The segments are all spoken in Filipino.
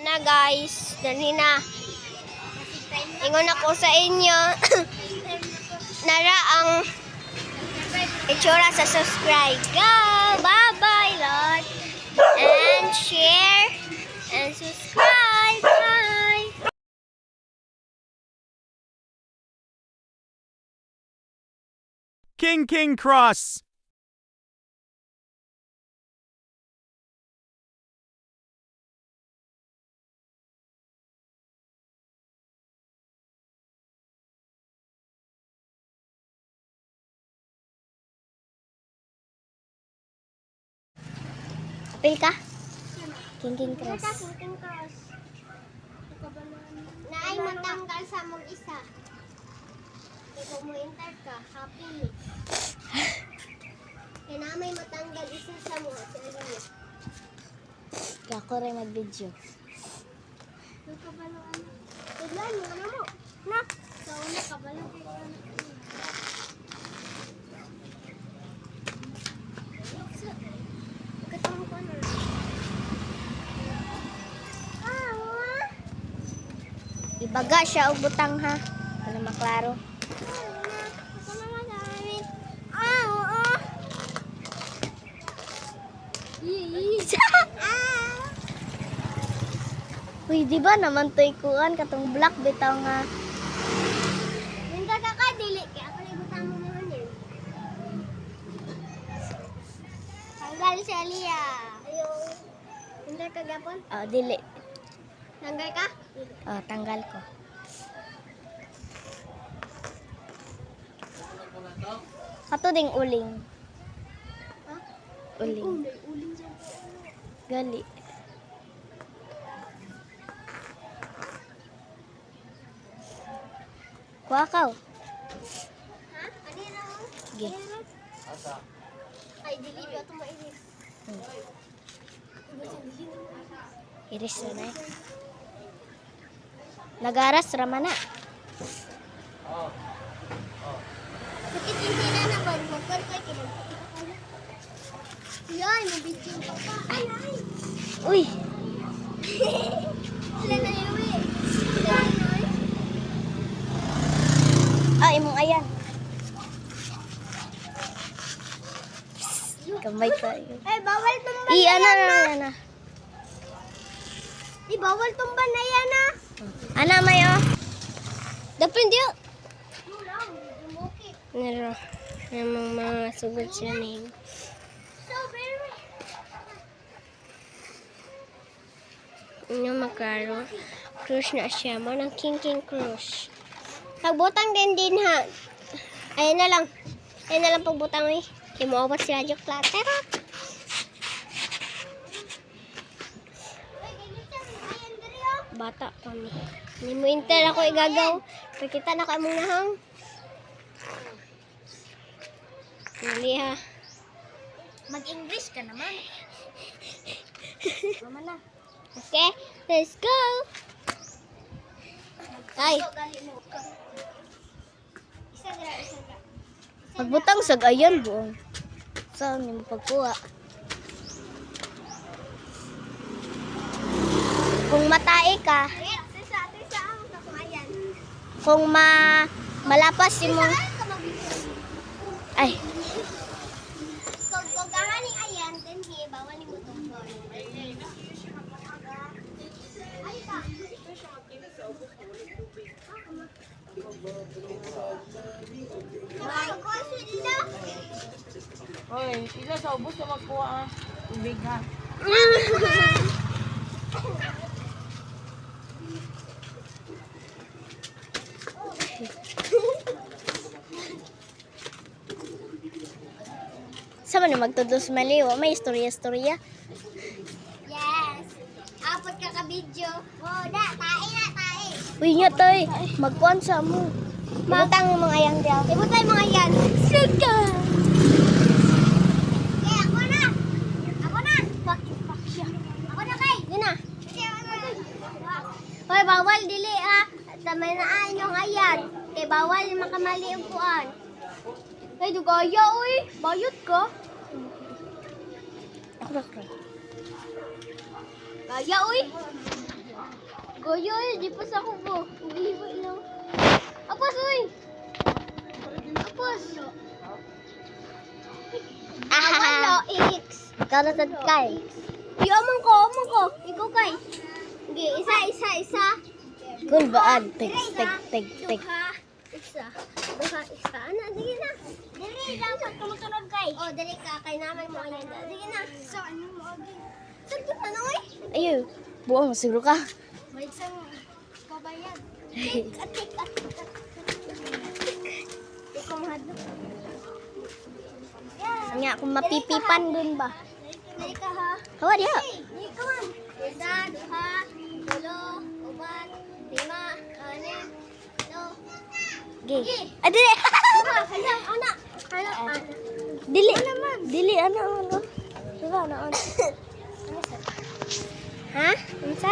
Na guys, dali na. Ingon ako sa inyo. Nara ang itsura sa subscribe. Go! Bye-bye, Lord. And share and subscribe. Bye! King Cross. Apil ka? King Cross. Naay matanggal sa mong isa. Kung mo enter ka, happy ni. Kaya na may matanggal isa sa mo. Ako rin mag-video. Nakabalaan. Tignan mo, ano mo? Na! So, nakabalaan kayo. Katang ko na. Ibaga siya og butang ha. Para maklaro. Uy, di ba naman to'y kuan katong black bitaw nga. Yung kakadili, kaya ako na ibutang mo naman yun. Tanggal si Aliyah. Ayaw. Tanggal ka gapon? Oh, dili. Tanggal ka? Oh, tanggal ko. Kato ding uling. Ha? Uling. Uling sa gali. Kuha ka. Ha? Adi na. Sige. Ay, dili ba ito mainis? Iris na na eh. Nagaras raman na. Bakit hindi na nabagbagal kayo kinagpapakala? Yan, nabidyo pa pa. Ay, ay! Uy! Sila na yun eh. Sila na yun. Ah, imong ayan. Kamay tayo. Ay, bawal tumban na yan na. Di, bawal tumban na yan na. Ana, mayo. Dapin diyo. Nero. Namang mga sugod siya ning. Ano makaro. Cruise na siya. Mo ng King Cruise. Pagbutang din ha. Ayan na lang. Ayan na lang pagbutang eh. Imuawat si Radyo Platera. Bata kami. Hindi mo inter ako igagaw. Pakita na ka mong nahang. Hindi ha. Mag-English ka naman. Mama na. Okay, let's go. Ay. Pagbutang sa gayon buong. Saan yung pagkuha? Kung matae ka, kung malapas si mo, ay. Kung kahaning ayan, then bawal ni mo itong ay ka. Hoy, sila sa ubos na magkuha tubig ha. Sama na magtudlos maliw. May istorya-istorya. Yes. Apat ka ka-video. Oh, tae na, tae. Uy nga tayo. Magkuhan sa mo. Ibutang mga ayang diyaw. Ibutay mga yan. Suga! Okay, ako na. Ako na. Fuck siya. Ako na kay. Yun na. Kasi ako na. Hoy, bawal dili ah. Tamay na inyong ayan. Kay bawal makamali ang kuan. Ay, dugaya uy. Bayot ka. Ako. Gaya uy. Goyoy, di pa sa ko po. Hindi ba ilaw? Apos, uy! Apos! Wala, X. Ikaw na sad kay. Di, amang ko. Ikaw kay. Hindi, isa. Kung baan, tig. Duha, isa. Ano, sige na. Dili, dapat tumutunog kay. Oh, dali ka, kay naman mo yan. Sige na. So, ano mo, okay? Saglit na, no, eh. Ayun, buong siguro ka. Wait, sa babayad. Atik. Ikaw mahadlo. Nga, kung mapipipan dun ba? Dali ka, ha. Hawa diha. Dali ka, man. Isa, duha, tulo, upat, lima, anim, ito. Gay. Ah, dili. Anak. Dili. Dili, ano. Diba, ano. Ha? Unsa?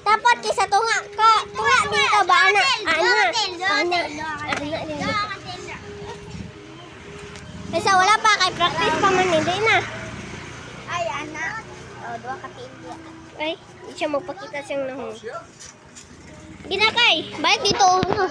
Dapat kisa tunga ka. Tunga din ka ba, anak? Anak. Kaysa wala pa, kay practice pa man, hindi na. Ay, anak. Oh, dua ka tindo. Ay, hindi siya magpakita siyang nahong. Ginakay, balik dito. Uno.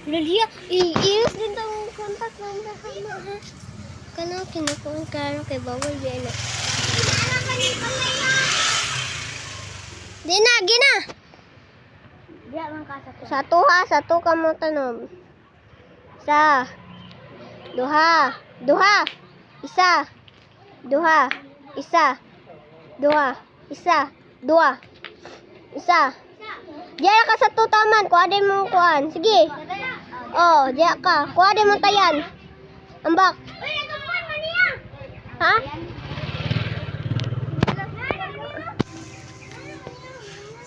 Lalia, iiwas din tong contact number kama ha. Kanang kinukuha karo kay bawal di na. Di na, gina. Diya man ka sa Satu ka mo tanom. Isa. Duha. Isa. Duha. Isa. Diya ka sa tutaman, kuha din mo kuan. Sige. Oh, diya ka. Kuha din mo tayan. Ambak. Ha?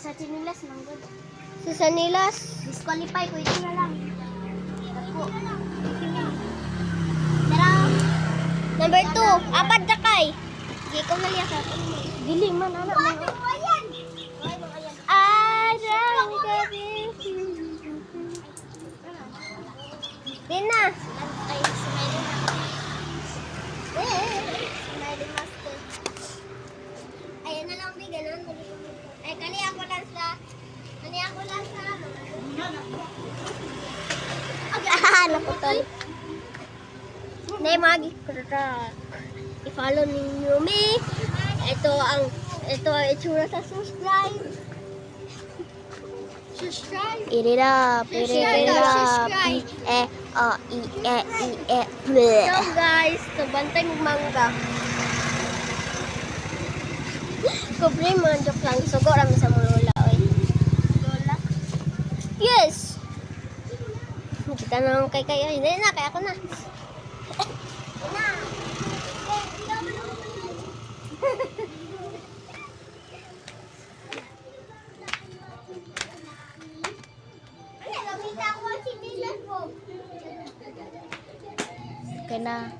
Sa chinilas ng good. Si Sanilas. Disqualify ko ito na lang. Ako. Number 2. Apat na kay. Sige, ikaw naliya ka. Dili man, anak. Araw gabi. Di na. Ay, smiling master. Smiling master. Ayan na lang, di ganun. Ay, kani ako lang sa... Naputol. Nay, magi. I-follow ninyo me. Ito ang itsura sa subscribe. Eat it up. Subscribe. Bleh. So guys, kabantay mo mangga. Kubre mo, joke lang. Sugo rami sa mga lola, oy. Lola. Yes! Kita na lang kay kayo. Hindi na, kaya ako na. Okay na.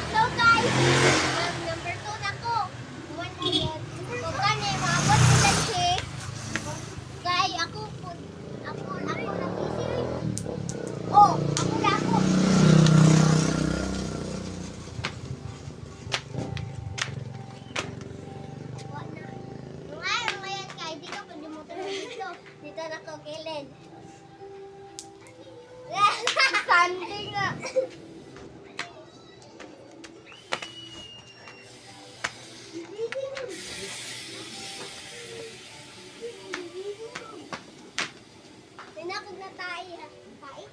So guys, number 2 na ko. 100. So kani, maabot ko lang siya. Kay ako nag-isip. Oh, ako na ako. Ngayon kay, di ka pa dumutulog dito. Dito na ko kilid. Sunday nga. Tinakog na tayo. Tayo?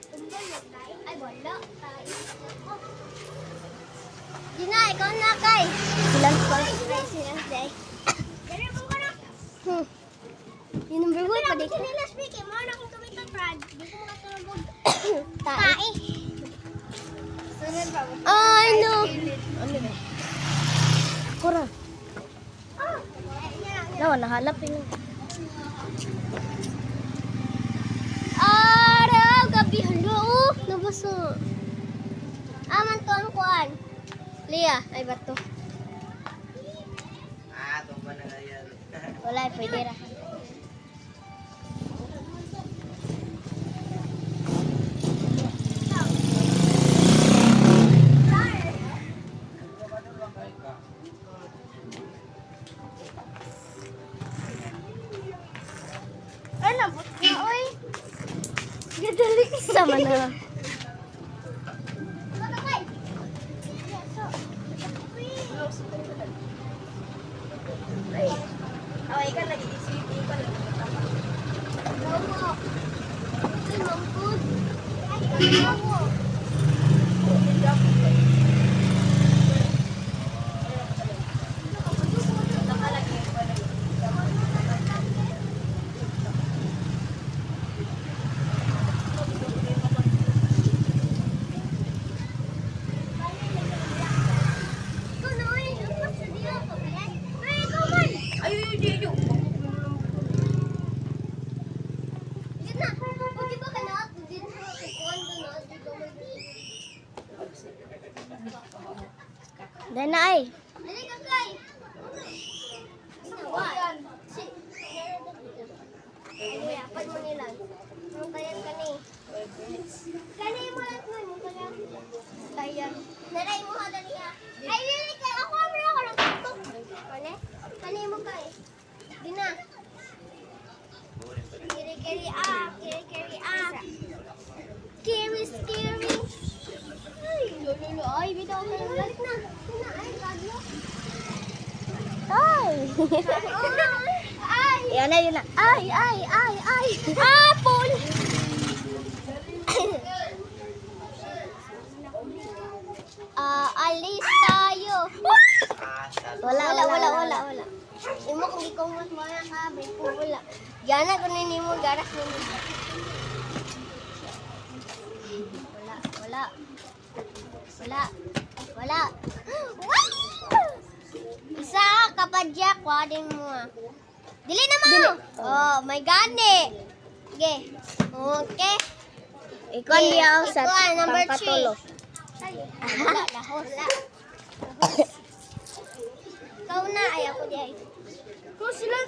Tumbol na tayo? Ay, wala. Tayo. Oh. Gina, ikaw na kay. Silang pa. Ay, silang day. Dari mo ko na. Yung number 1 pa dito. Nila speaking mo na kung tumitong Brad. Di ko makatulog. Tayo. Sunod ba? Ay, no. Ano ba? Kura. Nawa, nahalap yun. Araw, gabi, halo. Nabasa. Aman to ang kuan. Saan? Lia, ay bato. Tumba na nga yan. Wala, pwede ra. Ay, nabot na, oy. Gadali. Sama na. Ay, ka nag-iisip. Ikaw lang. Dahil na ay. Apat mo nila. Ang tayan ka ni. Kanay mo lang nun. Tayan. Naray mo ha, dali ha. Ay, yun kay ako. Amra ako ng tutok. Kane? Kanay mo ka eh. Di na. Kiri-kiri ah. Kiri-kiri ah. Scary. Ay, lolo. Ay, bitaw ka ng balik na. Tina, ay, kaglo. Ay. Ay. Yan na, yun na. Ay. Apple! Alis tayo. Wala. Imo kung ikaw mas mga ka, break ko wala. Yana ko nini mo garas nini. Wala. Isa ka kapadya, kuhanin mo ah. Dili na mo. Oh, may gani. Okay. Okay. Ikaw niya sa Ikaw, number pampatulo. 3. Wala. Ikaw na, ay ako di ay. Ikaw sila.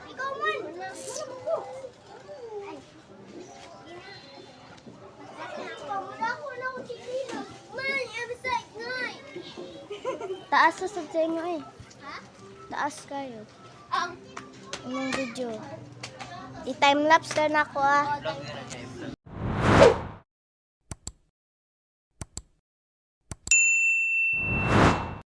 Ikaw man. Taas sa inyo eh. Ha? Taas kayo. Ang Anong video? I-time lapse na ako ah. oh,